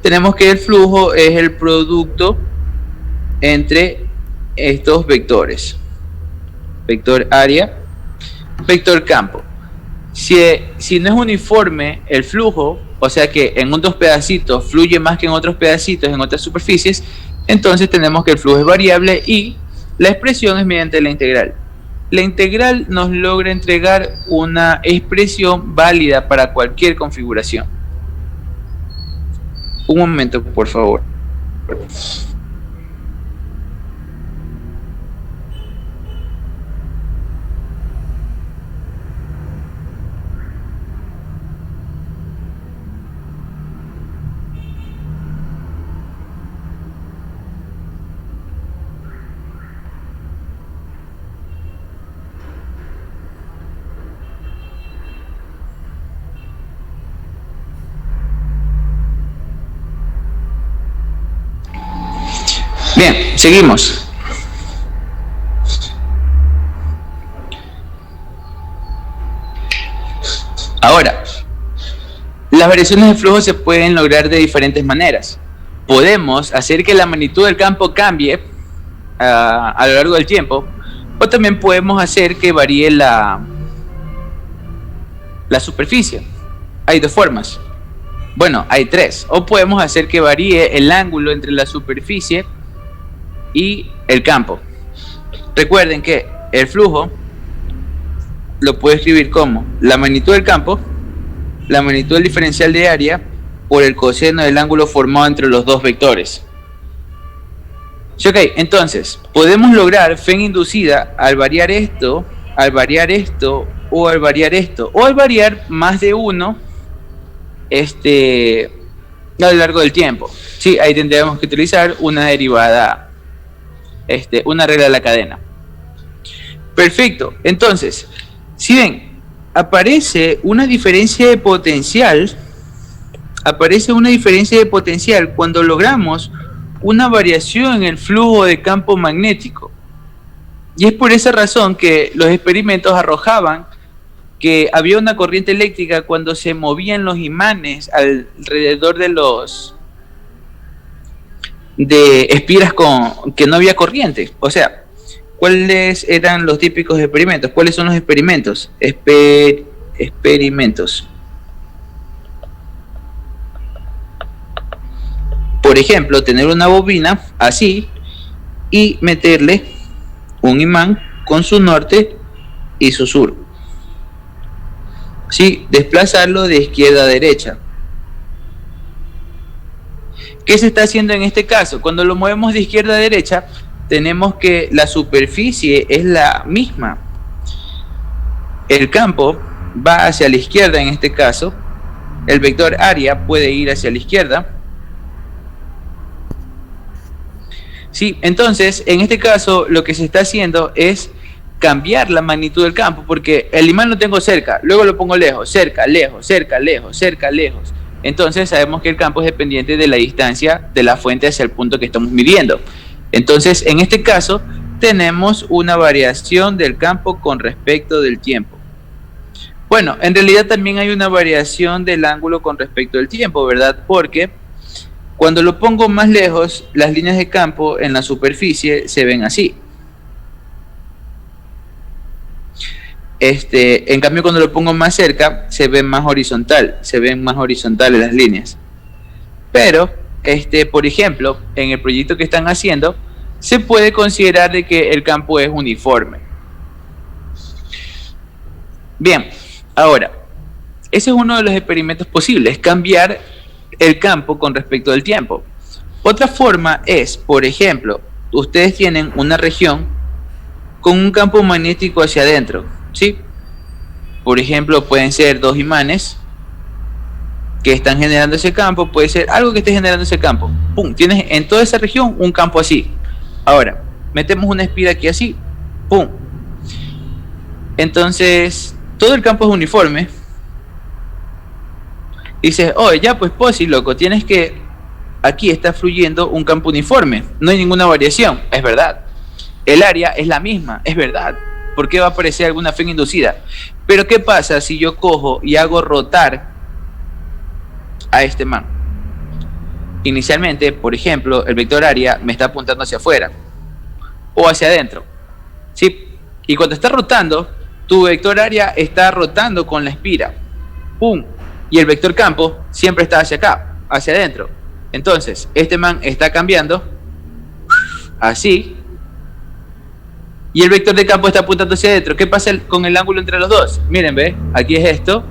tenemos que el flujo es el producto entre estos vectores. Vector área, vector campo. Si no es uniforme el flujo, o sea que en unos pedacitos fluye más que en otros pedacitos, en otras superficies, entonces tenemos que el flujo es variable y la expresión es mediante la integral. La integral nos logra entregar una expresión válida para cualquier configuración. Un momento, por favor. Bien, seguimos. Ahora, las variaciones de flujo se pueden lograr de diferentes maneras. Podemos hacer que la magnitud del campo cambie a lo largo del tiempo, o también podemos hacer que varíe la superficie. Hay dos formas. Bueno, hay tres. O podemos hacer que varíe el ángulo entre la superficie y el campo. Recuerden que el flujo lo puedo escribir como la magnitud del campo, la magnitud del diferencial de área por el coseno del ángulo formado entre los dos vectores. Sí, ok, entonces podemos lograr Fen inducida al variar esto, al variar esto, o al variar esto, o al variar más de uno a lo largo del tiempo. Sí, ahí tendríamos que utilizar una derivada, una regla de la cadena. Perfecto, entonces, si ven, aparece una diferencia de potencial, cuando logramos una variación en el flujo de campo magnético. Y es por esa razón que los experimentos arrojaban que había una corriente eléctrica cuando se movían los imanes alrededor de espiras que no había corriente. O sea, ¿cuáles eran los típicos experimentos? ¿Cuáles son los experimentos? Experimentos. Por ejemplo, tener una bobina así y meterle un imán con su norte y su sur. Sí, desplazarlo de izquierda a derecha. ¿Qué se está haciendo en este caso? Cuando lo movemos de izquierda a derecha, tenemos que la superficie es la misma. El campo va hacia la izquierda en este caso. El vector área puede ir hacia la izquierda. Sí, entonces, en este caso, lo que se está haciendo es cambiar la magnitud del campo, porque el imán lo tengo cerca, luego lo pongo lejos, cerca, lejos, cerca, lejos, cerca, lejos. Entonces sabemos que el campo es dependiente de la distancia de la fuente hacia el punto que estamos midiendo. Entonces, en este caso, tenemos una variación del campo con respecto del tiempo. Bueno, en realidad también hay una variación del ángulo con respecto del tiempo, ¿verdad? Porque cuando lo pongo más lejos, las líneas de campo en la superficie se ven así. En cambio, cuando lo pongo más cerca, se ven más horizontal, se ven más horizontales las líneas. Pero, por ejemplo, en el proyecto que están haciendo, se puede considerar de que el campo es uniforme. Bien, ahora, ese es uno de los experimentos posibles, cambiar el campo con respecto al tiempo. Otra forma es, por ejemplo, ustedes tienen una región con un campo magnético hacia adentro, ¿sí? Por ejemplo, pueden ser dos imanes que están generando ese campo, puede ser algo que esté generando ese campo. ¡Pum! Tienes en toda esa región un campo así. Ahora, metemos una espira aquí así. ¡Pum! Entonces, todo el campo es uniforme. Y dices, oye, ya pues Posi, loco, tienes que... Aquí está fluyendo un campo uniforme, no hay ninguna variación, es verdad. El área es la misma, es verdad. ¿Por qué va a aparecer alguna Fen inducida? Pero ¿qué pasa si yo cojo y hago rotar a este man? inicialmente, por ejemplo, el vector área me está apuntando hacia afuera o hacia adentro, ¿sí? Y cuando está rotando, tu vector área está rotando con la espira, ¡pum! Y el vector campo siempre está hacia acá, hacia adentro. Entonces, este man está cambiando, así, y el vector de campo está apuntando hacia adentro. ¿Qué pasa con el ángulo entre los dos? Miren, ve, aquí es esto,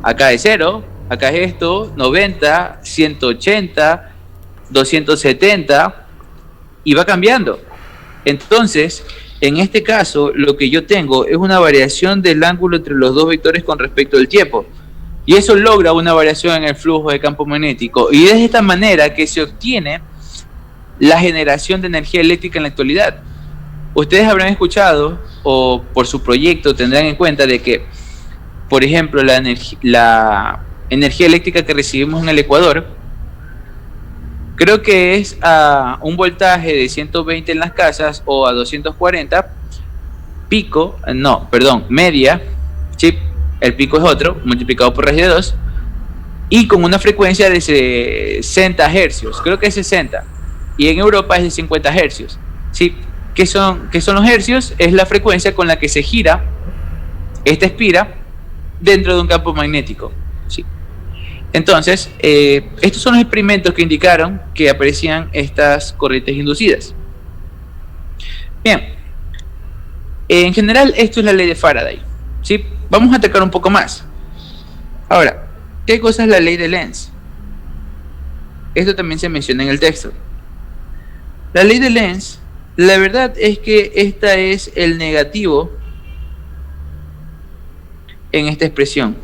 acá es 0, acá es esto, 90, 180, 270, y va cambiando. Entonces, en este caso, lo que yo tengo es una variación del ángulo entre los dos vectores con respecto al tiempo. Y eso logra una variación en el flujo de campo magnético. Y es de esta manera que se obtiene la generación de energía eléctrica en la actualidad. Ustedes habrán escuchado, o por su proyecto tendrán en cuenta de que, por ejemplo, la energía eléctrica que recibimos en el Ecuador, creo que es a un voltaje de 120 en las casas o a 240, pico, no, perdón, media, ¿sí? El pico es otro, multiplicado por raíz de 2, y con una frecuencia de 60 hercios, creo que es 60, y en Europa es de 50 hercios, ¿sí? ¿Qué son los hercios? Es la frecuencia con la que se gira esta espira dentro de un campo magnético, ¿sí? Entonces, estos son los experimentos que indicaron que aparecían estas corrientes inducidas. Bien, en general esto es la ley de Faraday, ¿sí? Vamos a atacar un poco más. Ahora, ¿qué cosa es la ley de Lenz? Esto también se menciona en el texto. La ley de Lenz, la verdad es que esta es el negativo en esta expresión.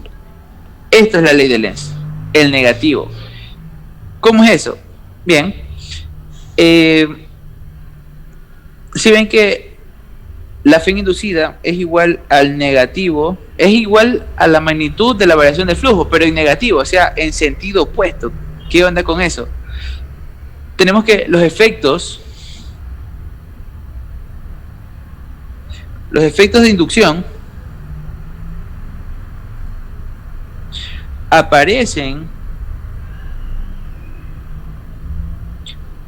Esto es la ley de Lenz, el negativo. ¿Cómo es eso? Bien, si ven que la fe inducida es igual al negativo, es igual a la magnitud de la variación del flujo, pero en negativo, o sea, en sentido opuesto. ¿Qué onda con eso? Tenemos que los efectos de inducción aparecen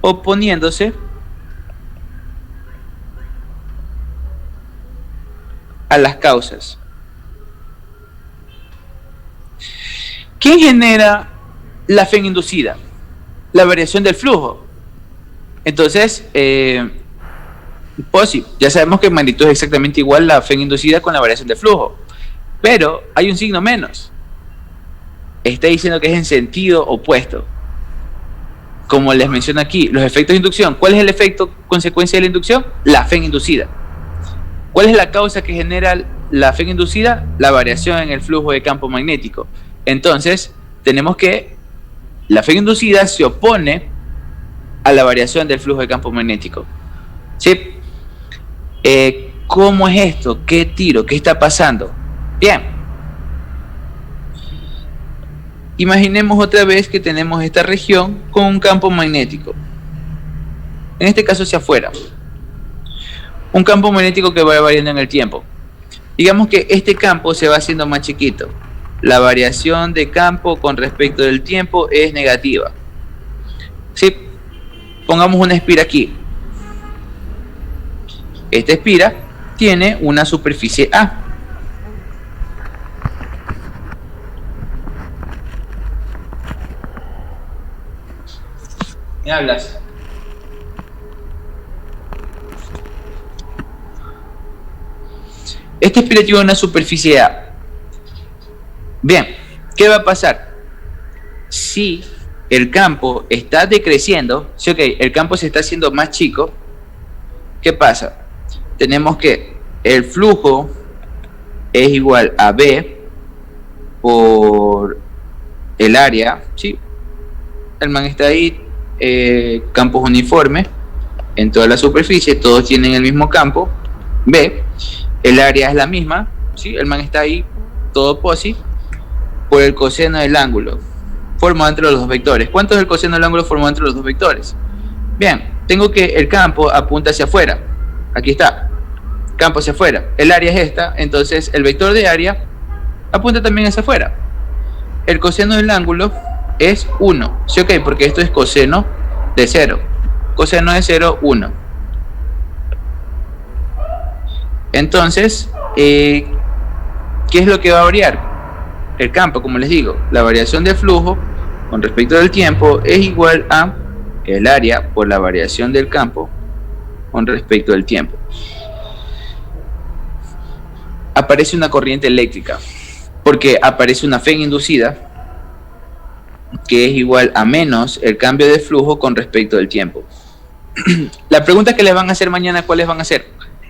oponiéndose a las causas. ¿Quién genera la fe inducida? La variación del flujo. Entonces, pues sí, ya sabemos que magnitud es exactamente igual la fe inducida con la variación del flujo, pero hay un signo menos. Está diciendo que es en sentido opuesto. Como les menciono aquí, los efectos de inducción. ¿Cuál es el efecto consecuencia de la inducción? La fe inducida. ¿Cuál es la causa que genera la fe inducida? La variación en el flujo de campo magnético. Entonces, tenemos que la fe inducida se opone a la variación del flujo de campo magnético. ¿Sí? ¿Cómo es esto? ¿Qué tiro? ¿Qué está pasando? Bien. Imaginemos otra vez que tenemos esta región con un campo magnético. En este caso hacia afuera. Un campo magnético que va variando en el tiempo. Digamos que este campo se va haciendo más chiquito. La variación de campo con respecto del tiempo es negativa. ¿Sí? Pongamos una espira aquí. Esta espira tiene una superficie A. ¿Me hablas? Esta espira tiene una superficie A. Bien, ¿qué va a pasar? Si el campo está decreciendo, si el campo se está haciendo más chico, ¿qué pasa? Tenemos que el flujo es igual a B por el área, ¿sí? El man está ahí, campos uniformes en toda la superficie, todos tienen el mismo campo, B, el área es la misma, ¿sí? El man está ahí, todo posi, por el coseno del ángulo formado entre los dos vectores. ¿Cuánto es el coseno del ángulo formado entre los dos vectores? Bien, tengo que el campo apunta hacia afuera. Aquí está, campo hacia afuera. El área es esta, entonces el vector de área apunta también hacia afuera. El coseno del ángulo es 1, ¿sí? Ok, porque esto es coseno de 0. Coseno de 0, 1. Entonces, ¿qué es lo que va a variar? El campo, como les digo, la variación de flujo con respecto del tiempo es igual a el área por la variación del campo con respecto del tiempo. Aparece una corriente eléctrica porque aparece una FEN inducida que es igual a menos el cambio de flujo con respecto del tiempo. La pregunta que les van a hacer mañana, ¿cuáles van a hacer?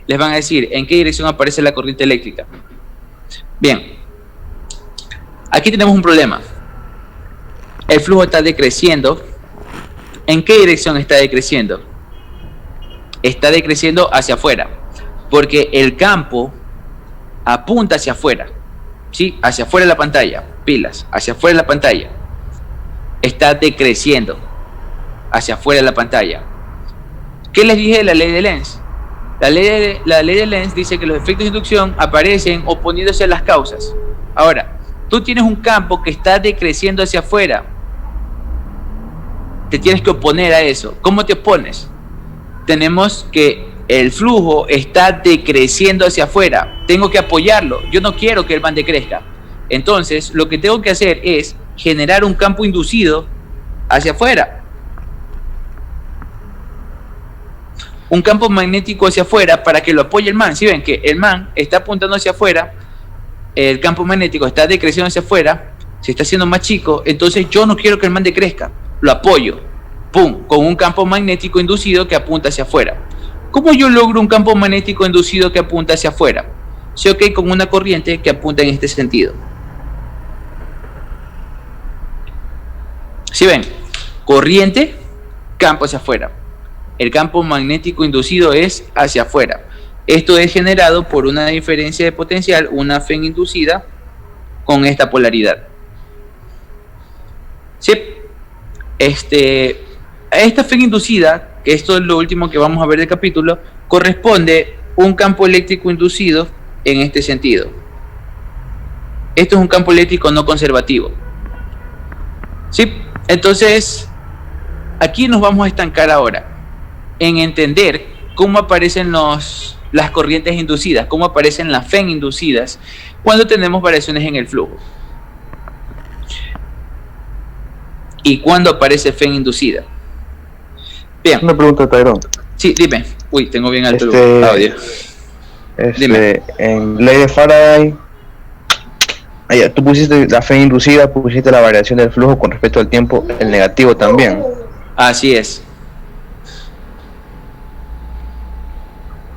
Les van a decir, ¿en qué dirección aparece la corriente eléctrica? Bien, aquí tenemos un problema. El flujo está decreciendo. ¿En qué dirección está decreciendo? Está decreciendo hacia afuera, porque el campo apunta hacia afuera, ¿sí? Hacia afuera de la pantalla, pilas, hacia afuera de la pantalla. Está decreciendo hacia afuera de la pantalla. ¿Qué les dije de la ley de Lenz? La ley de Lenz dice que los efectos de inducción aparecen oponiéndose a las causas. Ahora, tú tienes un campo que está decreciendo hacia afuera. Te tienes que oponer a eso. ¿Cómo te opones? Tenemos que el flujo está decreciendo hacia afuera. Tengo que apoyarlo. Yo no quiero que el man decrezca. Entonces, lo que tengo que hacer es generar un campo inducido hacia afuera. Un campo magnético hacia afuera para que lo apoye el man. Si ven que el man está apuntando hacia afuera, el campo magnético está decreciendo hacia afuera, se está haciendo más chico, entonces yo no quiero que el man decrezca, lo apoyo, pum, con un campo magnético inducido que apunta hacia afuera. ¿Cómo yo logro un campo magnético inducido que apunta hacia afuera? Sí, ok, con una corriente que apunta en este sentido. Si ven, corriente, campo hacia afuera. El campo magnético inducido es hacia afuera. Esto es generado por una diferencia de potencial, una FEN inducida con esta polaridad. ¿Sí? A esta FEN inducida, que esto es lo último que vamos a ver del capítulo, corresponde un campo eléctrico inducido en este sentido. Esto es un campo eléctrico no conservativo. ¿Sí? Entonces, aquí nos vamos a estancar ahora en entender cómo aparecen las corrientes inducidas, cómo aparecen las FEN inducidas cuando tenemos variaciones en el flujo. ¿Y cuándo aparece FEN inducida? Bien. Una pregunta, Tairón. Sí, dime. Uy, tengo bien alto el audio. Dime. En ley de Faraday, tú pusiste la FEN inducida, pusiste la variación del flujo con respecto al tiempo, el negativo también. Así es.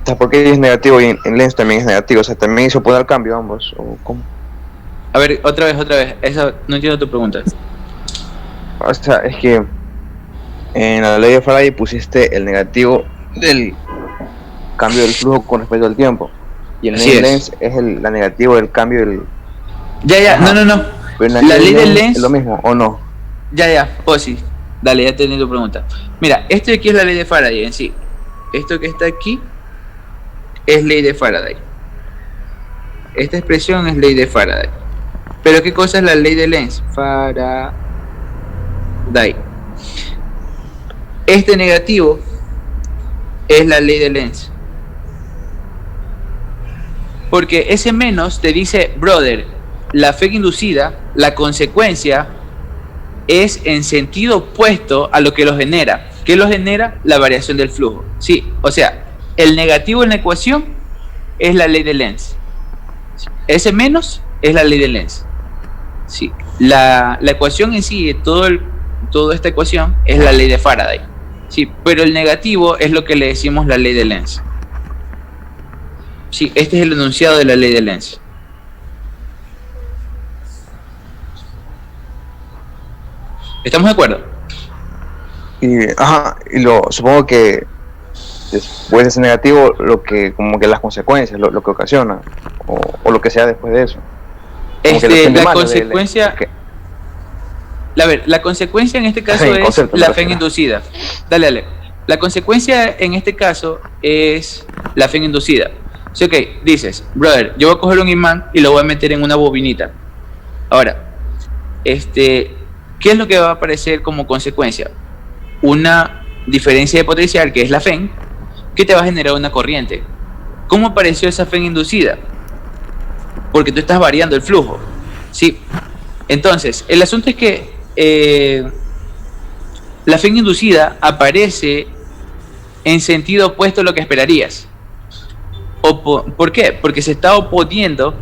O sea, ¿por qué es negativo y en Lenz también es negativo? O sea, ¿también se opone al cambio ambos? ¿O cómo? A ver, otra vez. Esa, no entiendo tu pregunta. O sea, es que en la ley de Faraday pusiste el negativo del cambio del flujo con respecto al tiempo. Y en Lenz es la negativo del cambio del... Ya, ajá. No. Pero la ley de Lenz es lo mismo, ¿o no? Ya, pues sí. Dale, ya entendí tu pregunta. Mira, esto de aquí es la ley de Faraday en sí. Esto que está aquí es ley de Faraday. Esta expresión es ley de Faraday. Pero ¿qué cosa es la ley de Lenz? Faraday. Este negativo es la ley de Lenz. Porque ese menos te dice, brother, la FEN inducida, la consecuencia es en sentido opuesto a lo que lo genera. ¿Qué lo genera? La variación del flujo. Sí, o sea, el negativo en la ecuación es la ley de Lenz. Ese menos es la ley de Lenz. Sí. La ecuación en sí, toda esta ecuación, es la ley de Faraday. Sí, pero el negativo es lo que le decimos la ley de Lenz. Sí, este es el enunciado de la ley de Lenz. ¿Estamos de acuerdo? Supongo que después de ese negativo, lo que como que las consecuencias, lo que ocasiona, o lo que sea después de eso. La consecuencia... la consecuencia en este caso es la FEN inducida. Dale. La consecuencia en este caso es la FEN inducida. Sí, ok, dices, brother, yo voy a coger un imán y lo voy a meter en una bobinita. Ahora, ¿qué es lo que va a aparecer como consecuencia? Una diferencia de potencial, que es la FEN, que te va a generar una corriente. ¿Cómo apareció esa FEN inducida? Porque tú estás variando el flujo, ¿sí? Entonces, el asunto es que la FEN inducida aparece en sentido opuesto a lo que esperarías. ¿Por qué? Porque se está oponiendo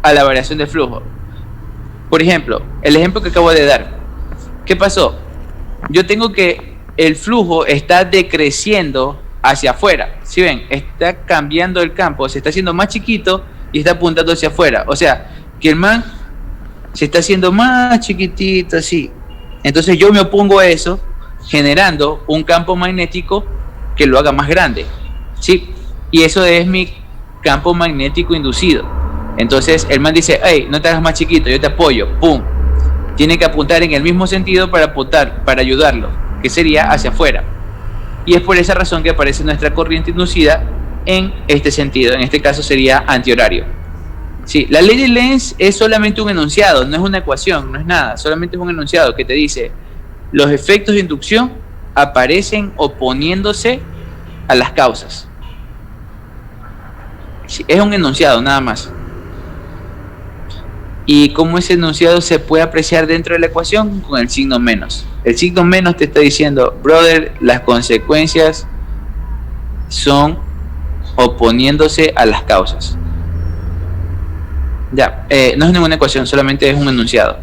a la variación del flujo. Por ejemplo, el ejemplo que acabo de dar. ¿Qué pasó? Yo tengo que el flujo está decreciendo hacia afuera. ¿Sí ven? Está cambiando el campo, se está haciendo más chiquito y está apuntando hacia afuera. O sea, que el man se está haciendo más chiquitito así. Entonces yo me opongo a eso, generando un campo magnético que lo haga más grande, ¿sí? Y eso es mi campo magnético inducido. Entonces el man dice, hey, no te hagas más chiquito, yo te apoyo, pum. Tiene que apuntar en el mismo sentido para apuntar, para ayudarlo, que sería hacia afuera. Y es por esa razón que aparece nuestra corriente inducida en este sentido. En este caso sería antihorario. Sí, la ley de Lenz es solamente un enunciado, no es una ecuación, no es nada, solamente es un enunciado que te dice los efectos de inducción aparecen oponiéndose a las causas. Sí, es un enunciado nada más. ¿Y cómo ese enunciado se puede apreciar dentro de la ecuación? Con el signo menos. El signo menos te está diciendo, brother, las consecuencias son oponiéndose a las causas. Ya, no es ninguna ecuación, solamente es un enunciado.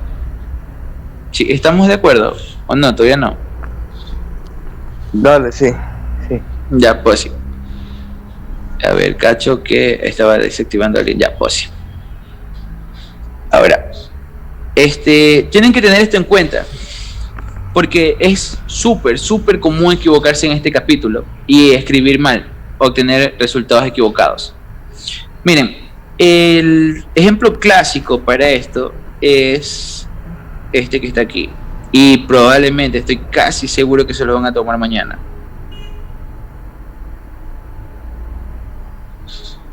Sí, ¿estamos de acuerdo? ¿O no? Todavía no. Dale, sí. Ya, pues sí. A ver, cacho que estaba desactivando a alguien. Ya, pues sí. Ahora, tienen que tener esto en cuenta, porque es súper común equivocarse en este capítulo y escribir mal, obtener resultados equivocados. Miren, el ejemplo clásico para esto es este que está aquí, y probablemente, estoy casi seguro que se lo van a tomar mañana.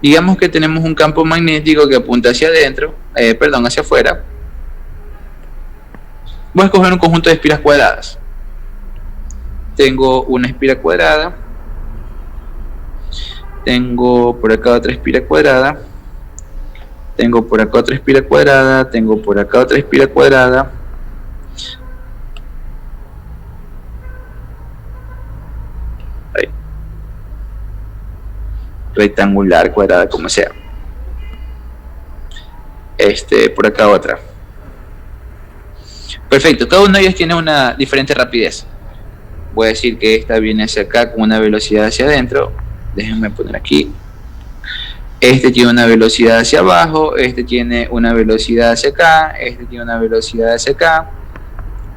Digamos que tenemos un campo magnético que apunta hacia adentro, hacia afuera. Voy a escoger un conjunto de espiras cuadradas. Tengo una espira cuadrada. Tengo por acá otra espira cuadrada. Tengo por acá otra espira cuadrada. Tengo por acá otra espira cuadrada. Ahí. Rectangular, cuadrada, como sea. Por acá otra. Perfecto, cada uno de ellos tiene una diferente rapidez. Voy a decir que esta viene hacia acá con una velocidad hacia adentro. Déjenme poner aquí. Este tiene una velocidad hacia abajo. Este tiene una velocidad hacia acá. Este tiene una velocidad hacia acá.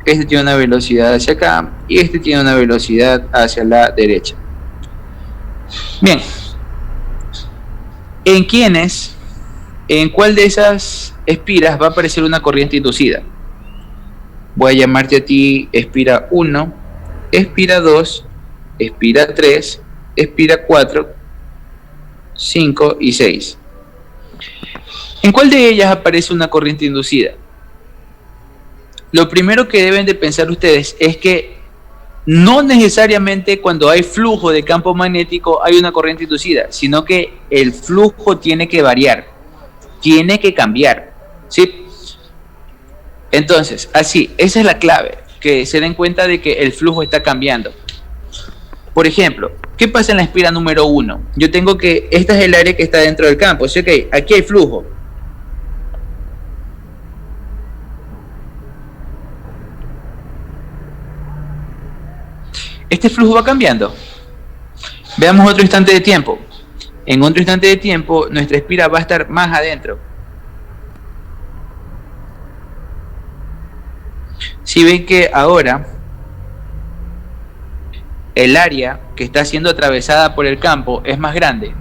Este tiene una velocidad hacia acá. Y este tiene una velocidad hacia la derecha. Bien. ¿En cuál de esas espiras va a aparecer una corriente inducida? Voy a llamarte a ti espira 1, espira 2, espira 3, espira 4, 5 y 6. ¿En cuál de ellas aparece una corriente inducida? Lo primero que deben de pensar ustedes es que no necesariamente cuando hay flujo de campo magnético hay una corriente inducida, sino que el flujo tiene que variar, tiene que cambiar, ¿sí? Entonces, así, esa es la clave, que se den cuenta de que el flujo está cambiando. Por ejemplo, ¿qué pasa en la espira número 1? Yo tengo que, esta es el área que está dentro del campo, ¿sí? Okay, aquí hay flujo. Este flujo va cambiando. Veamos otro instante de tiempo. En otro instante de tiempo, nuestra espira va a estar más adentro. Si ven que ahora el área que está siendo atravesada por el campo es más grande,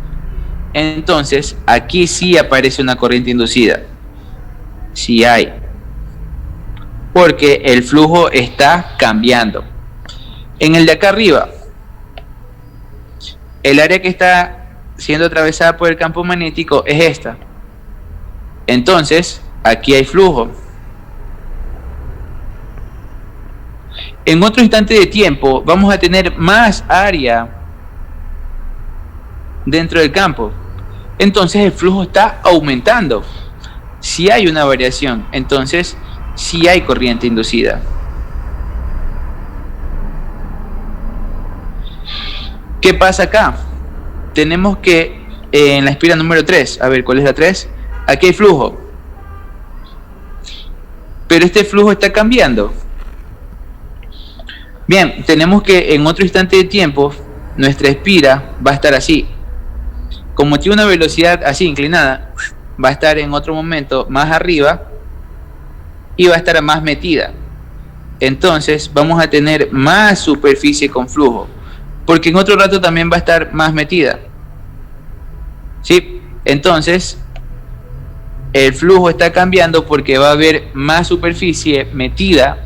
entonces aquí sí aparece una corriente inducida. Sí hay. Porque el flujo está cambiando. En el de acá arriba, el área que está siendo atravesada por el campo magnético es esta. Entonces, aquí hay flujo. en otro instante de tiempo vamos a tener más área dentro del campo. Entonces el flujo está aumentando. Si hay una variación, entonces sí hay corriente inducida. ¿Qué pasa acá? Tenemos que en la espiral número 3, a ver, ¿cuál es la 3? Aquí hay flujo. Pero este flujo está cambiando. Bien, tenemos que en otro instante de tiempo, nuestra espira va a estar así. Como tiene una velocidad así inclinada, va a estar en otro momento más arriba y va a estar más metida. Entonces vamos a tener más superficie con flujo, porque en otro rato también va a estar más metida. ¿Sí? Entonces el flujo está cambiando porque va a haber más superficie metida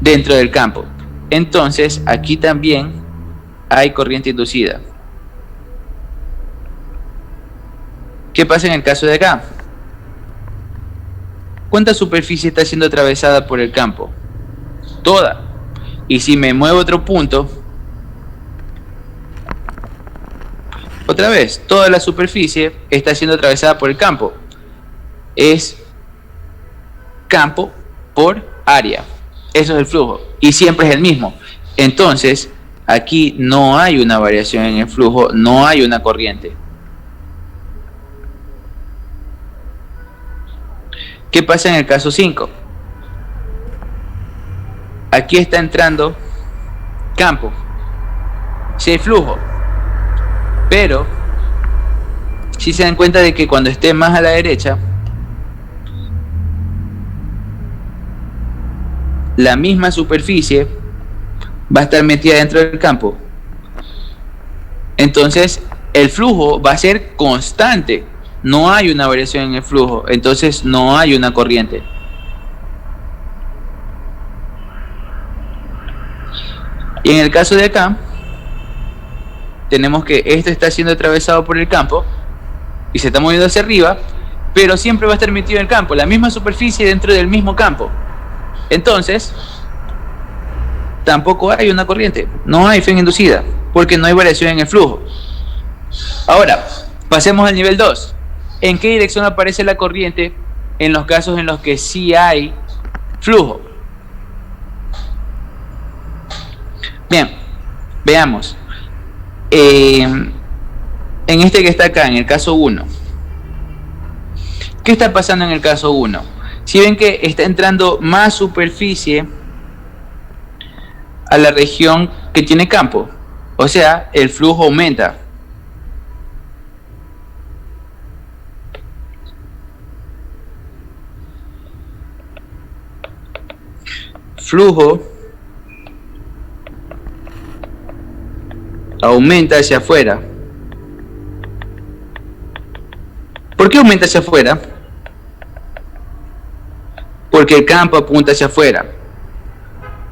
dentro del campo. Entonces aquí también hay corriente inducida. ¿Qué pasa en el caso de acá? ¿Cuánta superficie está siendo atravesada por el campo? Toda. Y si me muevo a otro punto, otra vez, toda la superficie está siendo atravesada por el campo. Es campo por área. Eso es el flujo. Y siempre es el mismo. Entonces, aquí no hay una variación en el flujo, no hay una corriente. ¿Qué pasa en el caso 5? Aquí está entrando campo. Sí hay flujo. Pero, si se dan cuenta de que cuando esté más a la derecha, la misma superficie va a estar metida dentro del campo. Entonces, el flujo va a ser constante. No hay una variación en el flujo, entonces no hay una corriente. Y en el caso de acá, tenemos que esto está siendo atravesado por el campo y se está moviendo hacia arriba, pero siempre va a estar metido en el campo, la misma superficie dentro del mismo campo. Entonces, tampoco hay una corriente, no hay flujo inducida, porque no hay variación en el flujo. Ahora, pasemos al nivel 2. ¿En qué dirección aparece la corriente en los casos en los que sí hay flujo? Bien, veamos. En este que está acá, en el caso 1. ¿Qué está pasando en el caso 1? Si ven que está entrando más superficie a la región que tiene campo, o sea, el flujo aumenta. Flujo aumenta hacia afuera. ¿Por qué aumenta hacia afuera? Porque el campo apunta hacia afuera.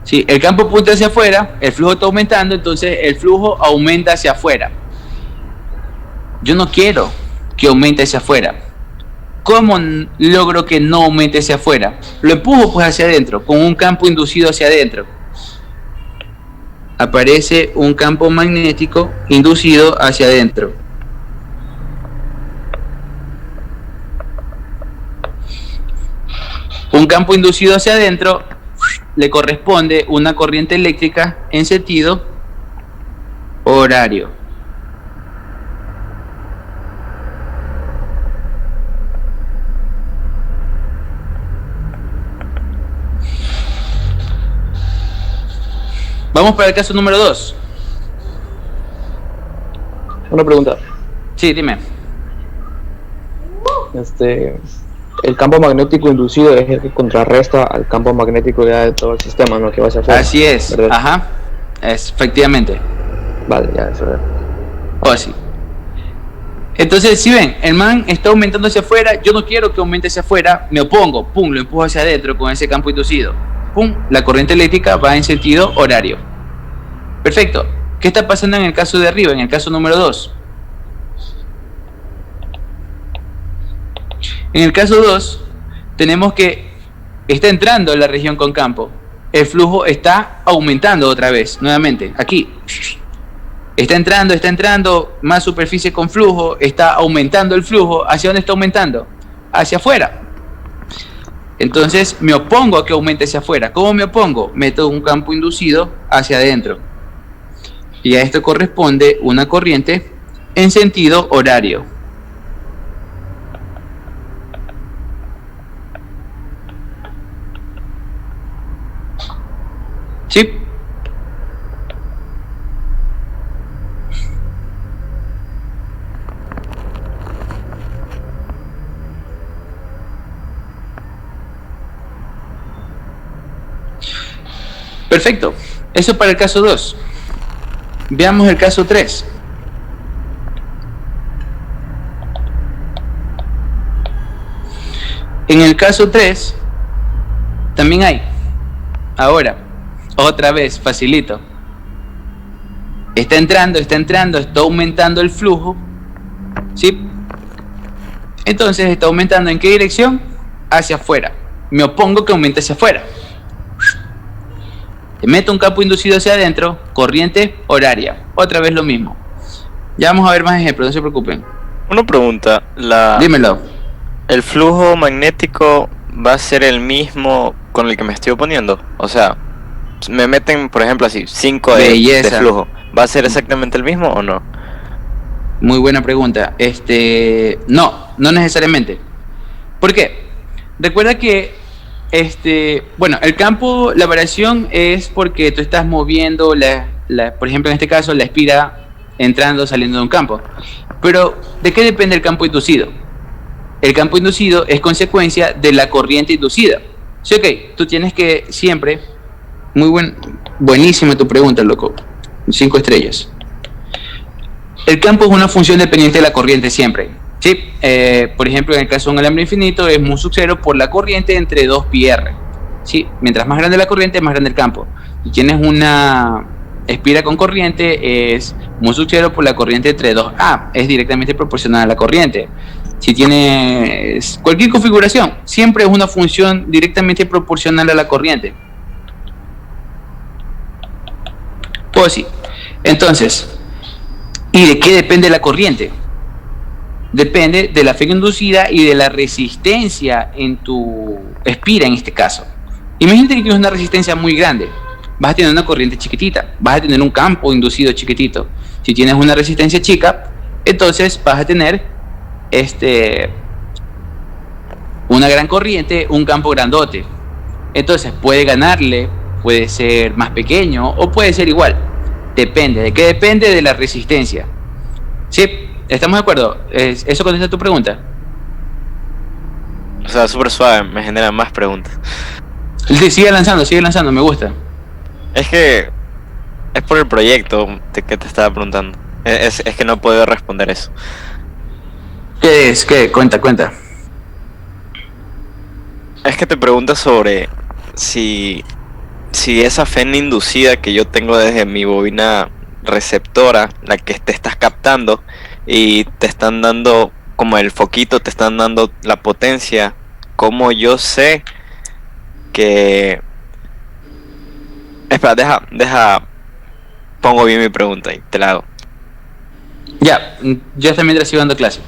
Si el campo apunta hacia afuera, el flujo está aumentando, entonces el flujo aumenta hacia afuera. Yo no quiero que aumente hacia afuera. ¿Cómo logro que no aumente hacia afuera? Lo empujo pues hacia adentro, con un campo inducido hacia adentro. Aparece un campo magnético inducido hacia adentro. Un campo inducido hacia adentro le corresponde una corriente eléctrica en sentido horario. Vamos para el caso número 2. Una pregunta. Sí, dime. El campo magnético inducido es el que contrarresta al campo magnético ya de todo el sistema, ¿no? Que va hacia afuera. Así es, ¿verdad? ajá, efectivamente. Vale, ya, eso es. O sí. Entonces, si ven, el man está aumentando hacia afuera, yo no quiero que aumente hacia afuera, me opongo, pum, lo empujo hacia adentro con ese campo inducido. Pum, la corriente eléctrica va en sentido horario. Perfecto. ¿Qué está pasando en el caso de arriba, en el caso número 2? En el caso 2, tenemos que está entrando la región con campo, el flujo está aumentando otra vez, nuevamente, aquí. Está entrando, más superficie con flujo, está aumentando el flujo. ¿Hacia dónde está aumentando? Hacia afuera. Entonces me opongo a que aumente hacia afuera. ¿Cómo me opongo? Meto un campo inducido hacia adentro. Y a esto corresponde una corriente en sentido horario. ¿Sí? Perfecto. Eso para el caso 2. Veamos el caso 3. En el caso 3 también hay. Ahora, otra vez, facilito. Está entrando, está aumentando el flujo. ¿Sí? Entonces está aumentando ¿en qué dirección? Hacia afuera. Me opongo que aumente hacia afuera. Meto un campo inducido hacia adentro, corriente horaria. Otra vez lo mismo. Ya vamos a ver más ejemplos, no se preocupen. Una pregunta. Dímelo. ¿El flujo magnético va a ser el mismo con el que me estoy oponiendo? O sea, me meten, por ejemplo, así, 5 de flujo. ¿Va a ser exactamente el mismo o no? Muy buena pregunta. No necesariamente. ¿Por qué? Recuerda que bueno, el campo, la variación es porque tú estás moviendo, por ejemplo, en este caso, la espira entrando, saliendo de un campo. Pero, ¿de qué depende el campo inducido? El campo inducido es consecuencia de la corriente inducida. Sí, ok, tú tienes que siempre... Buenísima tu pregunta, loco. 5 estrellas. El campo es una función dependiente de la corriente siempre. Sí, por ejemplo, en el caso de un alambre infinito es mu sub 0 por la corriente entre 2 pi r. Sí, mientras más grande la corriente, más grande el campo. Si tienes una espira con corriente, es mu sub 0 por la corriente entre 2a. Es directamente proporcional a la corriente. Si tienes cualquier configuración, siempre es una función directamente proporcional a la corriente. Pues sí. Entonces, ¿y de qué depende la corriente? Depende de la fe inducida y de la resistencia en tu espira en este caso. Imagínate que tienes una resistencia muy grande, vas a tener una corriente chiquitita, vas a tener un campo inducido chiquitito. Si tienes una resistencia chica, entonces vas a tener una gran corriente, un campo grandote. Entonces puede ganarle, puede ser más pequeño o puede ser igual. Depende. ¿De qué depende? De la resistencia. ¿Sí? ¿Estamos de acuerdo? ¿Eso contesta tu pregunta? O sea, súper suave, me genera más preguntas. Sí, sigue lanzando, me gusta. Es que es por el proyecto que te estaba preguntando. Es que no puedo responder eso. ¿Qué es? ¿Qué? Cuenta. Es que te preguntas sobre si esa FEN inducida que yo tengo desde mi bobina receptora, la que te estás captando, y te están dando como el foquito, te están dando la potencia, como yo sé que... Espera, pongo bien mi pregunta y te la hago. Ya, yo también estoy dando clase.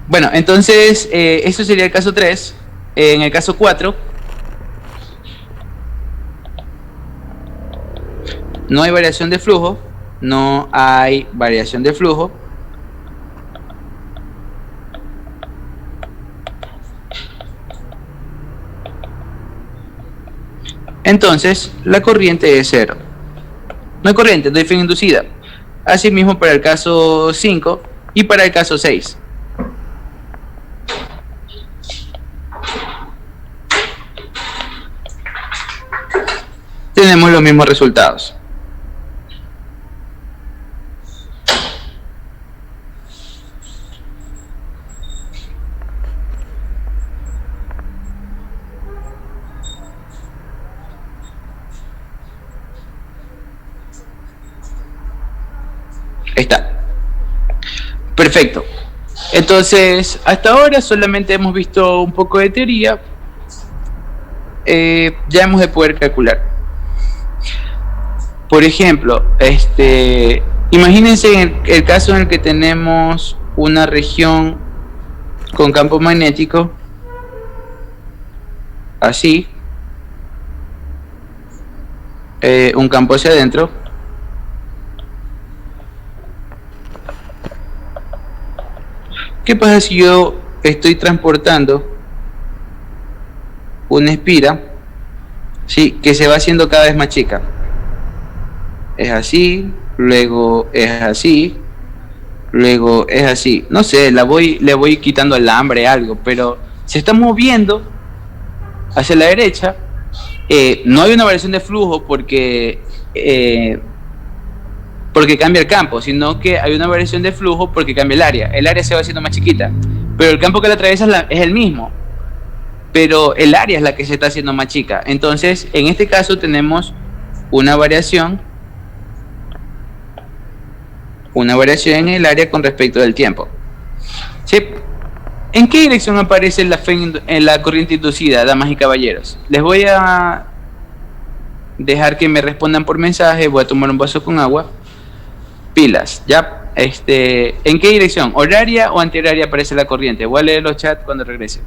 Bueno, entonces, eso sería el caso 3. En el caso 4, no hay variación de flujo. Entonces, la corriente es 0. No hay corriente, no hay fe inducida. Asimismo para el caso 5 y para el caso 6. Tenemos los mismos resultados. Ahí está. Perfecto. Entonces, hasta ahora solamente hemos visto un poco de teoría. ya hemos de poder calcular. Por ejemplo, imagínense el caso en el que tenemos una región con campo magnético así, un campo hacia adentro, ¿qué pasa si yo estoy transportando una espira, sí, que se va haciendo cada vez más chica? Es así, luego es así, luego es así. No sé, le voy quitando el alambre, algo, pero se está moviendo hacia la derecha. No hay una variación de flujo porque cambia el campo, sino que hay una variación de flujo porque cambia el área. El área se va haciendo más chiquita, pero el campo que la atraviesa es el mismo, pero el área es la que se está haciendo más chica. Entonces, en este caso tenemos una variación en el área con respecto del tiempo. ¿Sí? ¿En qué dirección aparece en la corriente inducida, damas y caballeros? Les voy a dejar que me respondan por mensaje. Voy a tomar un vaso con agua. Pilas, ¿ya? ¿En qué dirección? ¿Horaria o antihoraria aparece la corriente? Voy a leer los chats cuando regrese.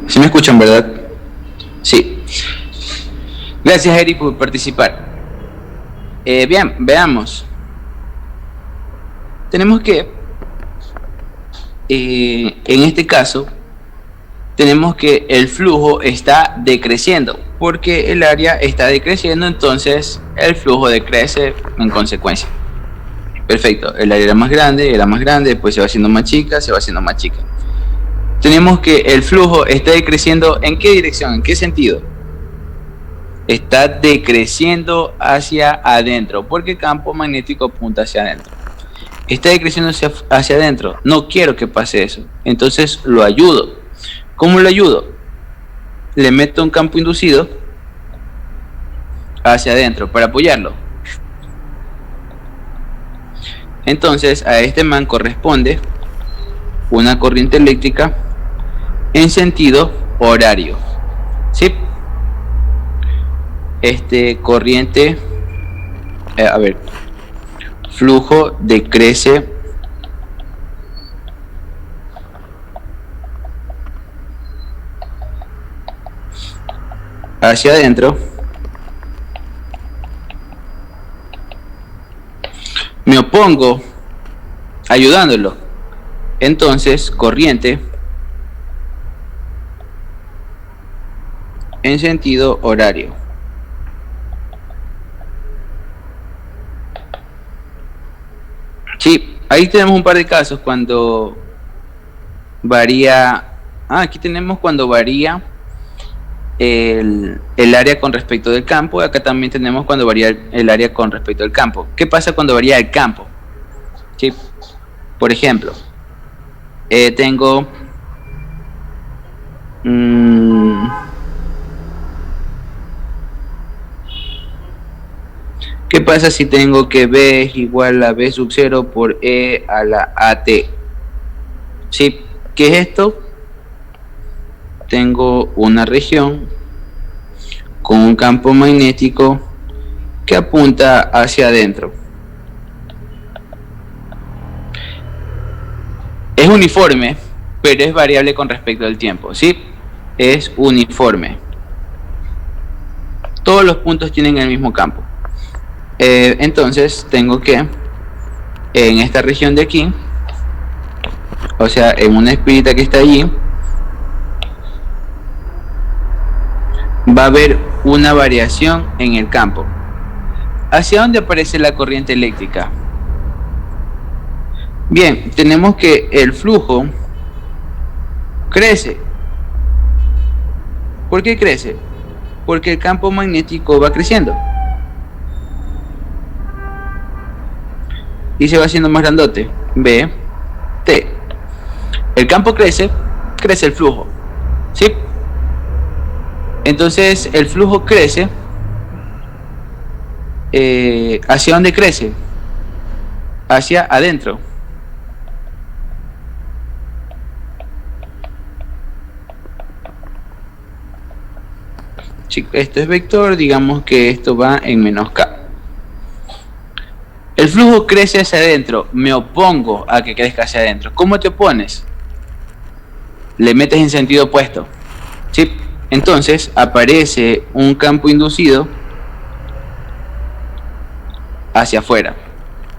¿Sí me escuchan, verdad? Sí. Gracias, Eric, por participar. Bien, veamos. Tenemos que, en este caso, tenemos que el flujo está decreciendo, porque el área está decreciendo, entonces el flujo decrece en consecuencia. Perfecto, el área era más grande, después se va haciendo más chica, se va haciendo más chica. Tenemos que el flujo está decreciendo, ¿en qué dirección? ¿En qué sentido? Está decreciendo hacia adentro, porque el campo magnético apunta hacia adentro. Está decreciendo hacia adentro, no quiero que pase eso, entonces lo ayudo. ¿Cómo lo ayudo? Le meto un campo inducido hacia adentro para apoyarlo. Entonces a este man corresponde una corriente eléctrica en sentido horario. ¿Sí? Corriente, flujo decrece hacia adentro. Me opongo ayudándolo. Entonces, corriente en sentido horario. Sí, ahí tenemos un par de casos cuando varía. Aquí tenemos cuando varía el área con respecto del campo. Acá también tenemos cuando varía el área con respecto al campo. ¿Qué pasa cuando varía el campo? ¿Sí? Por ejemplo, tengo ¿qué pasa si tengo que B es igual a B sub 0 por E a la AT? ¿Sí? ¿Qué es esto? Tengo una región con un campo magnético que apunta hacia adentro. Es uniforme, pero es variable con respecto al tiempo, ¿sí? Es uniforme. Todos los puntos tienen el mismo campo. Entonces tengo que, en esta región de aquí, o sea, en una espirita que está allí, va a haber una variación en el campo. ¿Hacia dónde aparece la corriente eléctrica? Bien, tenemos que el flujo crece. ¿Por qué crece? Porque el campo magnético va creciendo y se va haciendo más grandote. B, T. El campo crece, crece el flujo, ¿sí? Entonces el flujo crece. ¿Hacia dónde crece? Hacia adentro. Esto es vector, digamos que esto va en menos K. El flujo crece hacia adentro, me opongo a que crezca hacia adentro. ¿Cómo te opones? Le metes en sentido opuesto, ¿sí? Entonces aparece un campo inducido hacia afuera,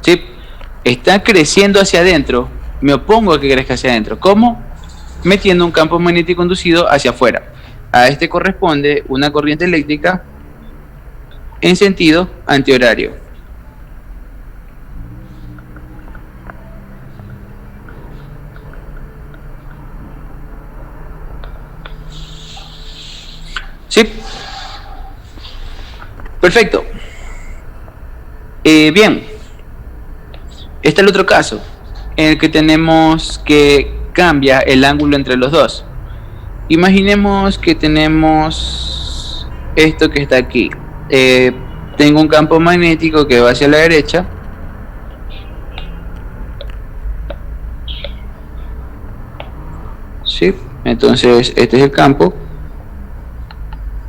¿sí? Está creciendo hacia adentro, me opongo a que crezca hacia adentro. ¿Cómo? Metiendo un campo magnético inducido hacia afuera. A este corresponde una corriente eléctrica en sentido antihorario. ¿Sí? Perfecto. Bien. Este es el otro caso, en el que tenemos que cambia el ángulo entre los dos. Imaginemos que tenemos esto que está aquí. Tengo un campo magnético que va hacia la derecha. ¿Sí? Entonces este es el campo.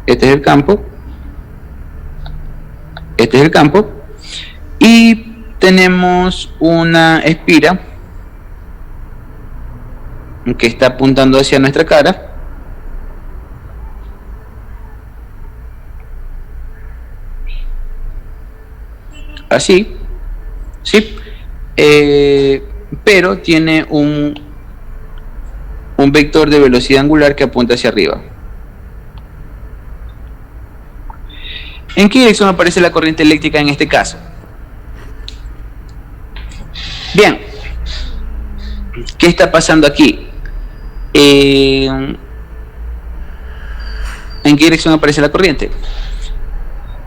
Este es el campo. Este es el campo. Y tenemos una espira que está apuntando hacia nuestra cara. Así, ¿sí? Pero tiene un vector de velocidad angular que apunta hacia arriba. ¿En qué dirección aparece la corriente eléctrica en este caso? Bien, ¿qué está pasando aquí? ¿En qué dirección aparece la corriente?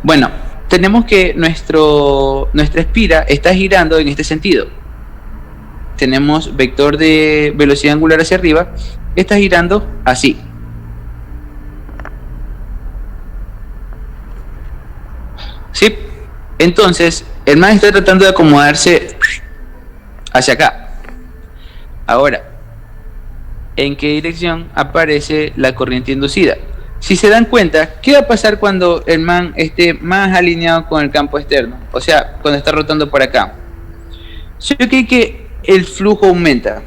Bueno, tenemos que nuestra espira está girando en este sentido. Tenemos vector de velocidad angular hacia arriba, está girando así. ¿Sí? Entonces, el man está tratando de acomodarse hacia acá. Ahora, ¿en qué dirección aparece la corriente inducida? Si se dan cuenta, ¿qué va a pasar cuando el man esté más alineado con el campo externo? O sea, cuando está rotando por acá. Yo creo que el flujo aumenta.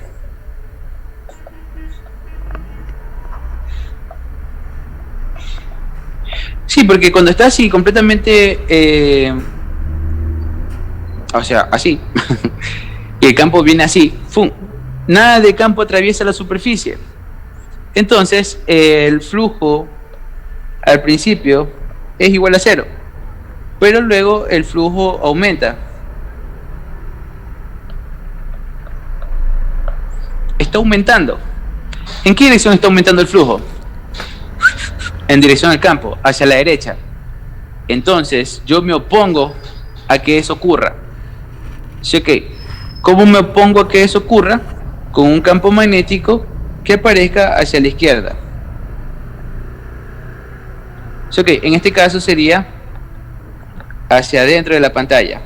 Sí, porque cuando está así, completamente... o sea, así. Y el campo viene así. ¡Fum! Nada de campo atraviesa la superficie. Entonces, el flujo al principio es igual a 0. Pero luego el flujo aumenta. Está aumentando. ¿En qué dirección está aumentando el flujo? En dirección al campo, hacia la derecha. Entonces, yo me opongo a que eso ocurra. ¿Sí? Okay. ¿Cómo me opongo a que eso ocurra? Con un campo magnético que aparezca hacia la izquierda. ¿Sí? Okay. En este caso sería hacia adentro de la pantalla.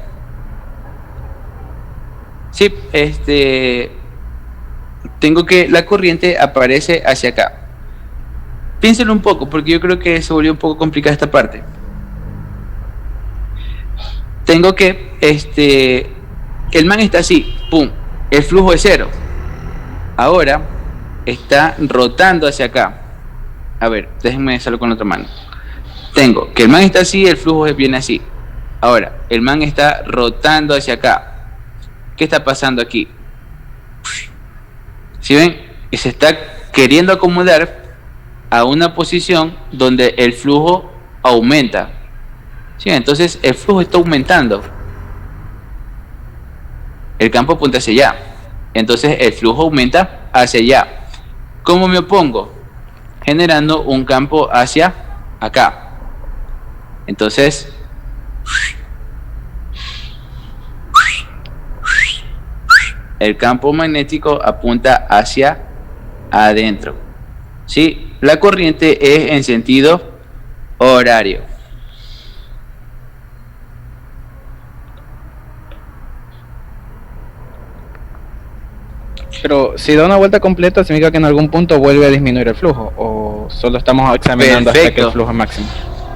Sí, tengo que la corriente aparece hacia acá. Piénsenlo un poco, porque yo creo que se volvió un poco complicada esta parte. Tengo que, el man está así, pum, el flujo es 0. Ahora está rotando hacia acá. A ver, déjenme hacerlo con la otra mano. Tengo que el man está así, el flujo viene así. Ahora, el man está rotando hacia acá. ¿Qué está pasando aquí? ¿Sí ven? Y se está queriendo acomodar a una posición donde el flujo aumenta. ¿Sí? Entonces el flujo está aumentando. El campo apunta hacia allá. Entonces el flujo aumenta hacia allá. ¿Cómo me opongo? Generando un campo hacia acá. Entonces el campo magnético apunta hacia adentro. ¿Sí? La corriente es en sentido horario. Pero si da una vuelta completa, significa que en algún punto vuelve a disminuir el flujo, o solo estamos examinando hasta que el flujo es máximo.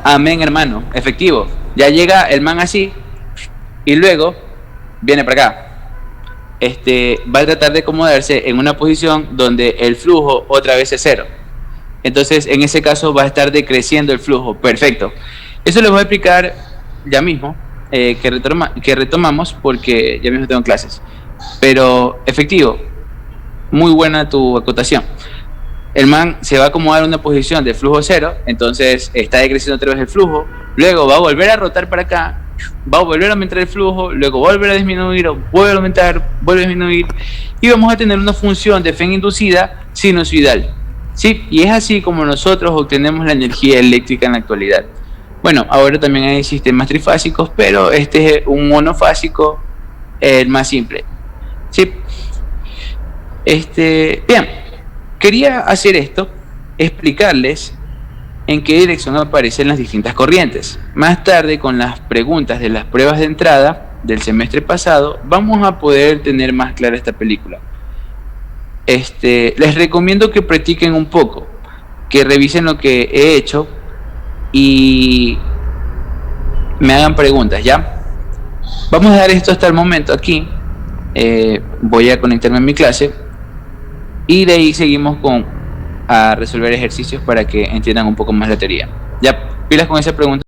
Amén, hermano, efectivo. Ya llega el man así y luego viene para acá. Va a tratar de acomodarse en una posición donde el flujo otra vez es 0. Entonces, en ese caso va a estar decreciendo el flujo. Perfecto. Eso lo voy a explicar ya mismo, que retomamos, porque ya mismo tengo clases. Pero, efectivo, muy buena tu acotación. El man se va a acomodar en una posición de flujo 0, entonces está decreciendo otra vez el flujo, luego va a volver a rotar para acá, va a volver a aumentar el flujo, luego volver a disminuir, vuelve a aumentar, vuelve a disminuir, y vamos a tener una función de FEN inducida sinusoidal. ¿Sí? Y es así como nosotros obtenemos la energía eléctrica en la actualidad. Bueno, ahora también hay sistemas trifásicos, pero este es un monofásico, el más simple. ¿Sí? Bien, quería hacer esto, explicarles en qué dirección aparecen las distintas corrientes. Más tarde, con las preguntas de las pruebas de entrada del semestre pasado, vamos a poder tener más clara esta película. Les recomiendo que practiquen un poco, que revisen lo que he hecho y me hagan preguntas, ¿ya? Vamos a dar esto hasta el momento aquí. Voy a conectarme a mi clase y de ahí seguimos a resolver ejercicios para que entiendan un poco más la teoría. Ya, pilas con esa pregunta.